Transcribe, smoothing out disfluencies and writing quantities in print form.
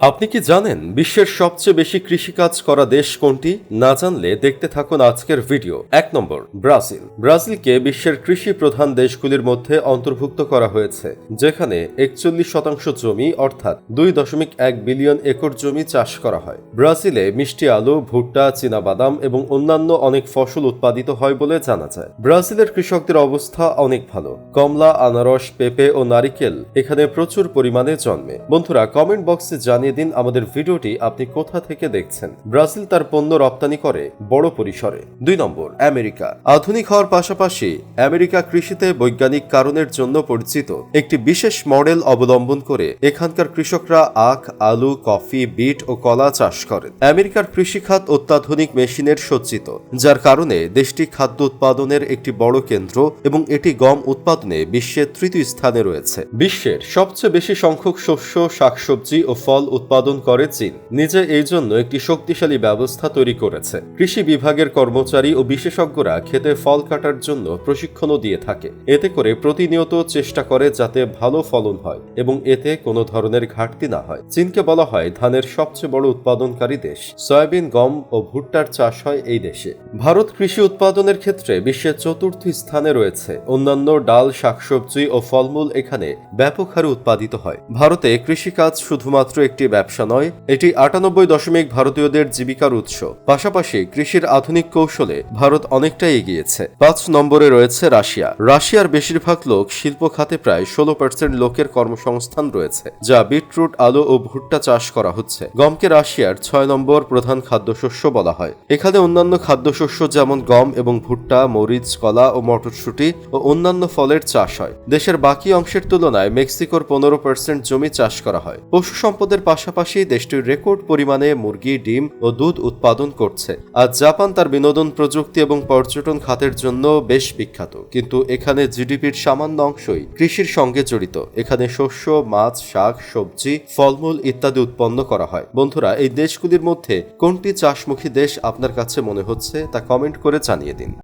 আপনি কি জানেন বিশ্বের সবচেয়ে বেশি কৃষিকাজ করা দেশ কোনটি? না জানলে দেখতে থাকুন আজকের ভিডিও। 1 নম্বর, ব্রাজিল। ব্রাজিলকে বিশ্বের কৃষি প্রধান দেশগুলির মধ্যে অন্তর্ভুক্ত করা হয়েছে, যেখানে 41% জমি অর্থাৎ 2.1 বিলিয়ন একর জমি চাষ করা হয়। ব্রাজিলে মিষ্টি আলু, ভুট্টা, চীনাবাদাম এবং অন্যান্য অনেক ফসল উৎপাদিত হয় বলে জানা যায়। ব্রাজিলের কৃষকদের অবস্থা অনেক ভালো। কমলা, আনারস, পেঁপে ও নারিকেল এখানে প্রচুর পরিমাণে জন্মে। বন্ধুরা, কমেন্ট বক্সে জানিয়ে দিন আমাদের ভিডিওটি আপনি কোথা থেকে দেখছেন। ব্রাজিল তার পণ্য রপ্তানি করে বড় পরিসরে। 2 নম্বর, আমেরিকা। আধুনিক হওয়ার পাশাপাশি আমেরিকা কৃষিতে বৈজ্ঞানিক কারণের জন্য পরিচিত। একটি বিশেষ মডেল অবলম্বন করে এখানকার কৃষকরা আখ, আলু, কফি, বিট ও কলা চাষ করেন। আমেরিকার কৃষিখাত অত্যাধুনিক মেশিনের সজ্জিত, যার কারণে দেশটি খাদ্য উৎপাদনের একটি বড় কেন্দ্র এবং এটি গম উৎপাদনে বিশ্বের তৃতীয় স্থানে রয়েছে। বিশ্বের সবচেয়ে বেশি সংখ্যক শস্য, শাকসবজি ও ফল উৎপাদন করে চীন। নিজে এই জন্য একটি শক্তিশালী ব্যবস্থা তৈরি করেছে। কৃষি বিভাগের কর্মচারী ও বিশেষজ্ঞরা খেতে ফল কাটার জন্য প্রশিক্ষণও দিয়ে থাকে। এতে করে প্রতিনিয়ত চেষ্টা করে যাতে ভালো ফলন হয় এবং এতে কোনো ধরনের ঘাটতি না হয়। চীনকে বলা হয় ধানের সবচেয়ে বড় উৎপাদনকারী দেশ। সয়াবিন, গম ও ভুট্টার চাষ হয় এই দেশে। ভারত কৃষি উৎপাদনের ক্ষেত্রে বিশ্বের চতুর্থ স্থানে রয়েছে। অন্যান্য ডাল, শাকসবজি ও ফলমূল এখানে ব্যাপক হারে উৎপাদিত হয়। ভারতে কৃষিকাজ শুধুমাত্র একটি ব্যবসা নয়, এটি 98% ভারতীয়দের জীবিকার উৎস। পাশাপাশি কৃষির আধুনিক কৌশলে ভারত অনেকটাই এগিয়েছে। 5 নম্বরে রয়েছে রাশিয়া। রাশিয়ার বেশিরভাগ লোক শিল্প খাতে প্রায় 16% লোকের কর্মসংস্থান রয়েছে, যা বিটরুট, আলু ও ভুট্টা চাষ করা হচ্ছে। গমকে রাশিয়ার 6 নম্বর প্রধান খাদ্যশস্য বলা হয়। এখানে অন্যান্য খাদ্যশস্য যেমন গম এবং ভুট্টা, মরিচ, কলা ও মটরশুঁটি ও অন্যান্য ফলের চাষ হয়। দেশের বাকি অংশের তুলনায় মেক্সিকোর 15% জমি চাষ করা হয়। পশু সম্পদের পাশাপাশি দেশটির রেকর্ড পরিমাণে মুরগি, ডিম ও দুধ উৎপাদন করছে। আর জাপান তার বিনোদন প্রযুক্তি এবং পর্যটন খাতের জন্য বেশ বিখ্যাত, কিন্তু এখানে জিডিপির সামান্য অংশই কৃষির সঙ্গে জড়িত। এখানে শস্য, মাছ, শাক, সবজি, ফলমূল ইত্যাদি উৎপন্ন করা হয়। বন্ধুরা, এই দেশগুলির মধ্যে কোনটি চাষমুখী দেশ আপনার কাছে মনে হচ্ছে তা কমেন্ট করে জানিয়ে দিন।